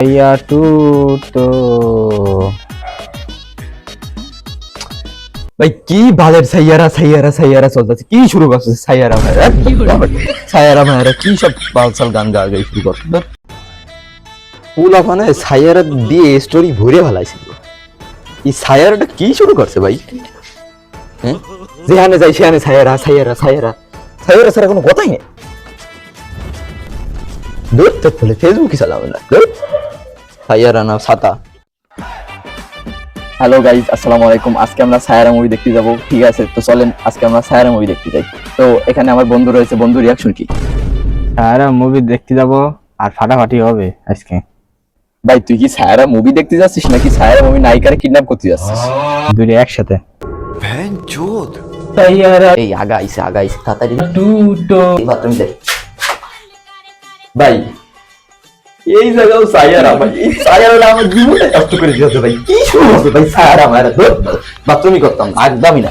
भैया टू तो ভাই কি বালের সাইয়ারা সাইয়ারা সাইয়ারা চলতেছে, কি শুরু করছে সাইয়ারা ভাইরা সাইয়ারা ভাইরা কি সব বালসাল গান গা গাই শুরু করছে। পুলা মানে সাইয়ারা দিয়ে স্টোরি ভরে ফেলাইছিল। এই সাইয়ারাটা কি শুরু করছে ভাই? হ্যাঁ, যেখানে যাই সেখানে সাইয়ারা সাইয়ারা সাইয়ারা সাইয়ারা ছাড়া কোনো কথাই নেই। দূর তো বলে ফেসবুকই চালাবে না, সাইয়ারা না ছাতা। হ্যালো গাইজ, আসসালামু আলাইকুম। আজকে আমরা সায়ারা মুভি দেখতে যাব, ঠিক আছে? তো চলেন আজকে আমরা সায়ারা মুভি দেখতে যাই। তো এখানে আমার বন্ধু রয়েছে, বন্ধু রিয়াকশন কি? सारा मूवी देखते যাব আর ফাটাফাটি হবে আজকে। ভাই তুই কি সায়ারা মুভি দেখতে যাচ্ছিস নাকি সায়ারা মুভি নায়িকারে কিডন্যাপ করতে যাচ্ছিস? দুটো একসাথে। সায়ারা এই আগা আইছে তাড়াতাড়ি টুটো বাথরুম যাই। ভাই এই জায়গাও সায়ারা, ভাই এই সায়ারা আমার জীবনে নষ্ট করে দিয়েছে ভাই। কি শুরু হচ্ছে ভাই সায়ারা মারা? বাথরুমই করতাম একদমই না।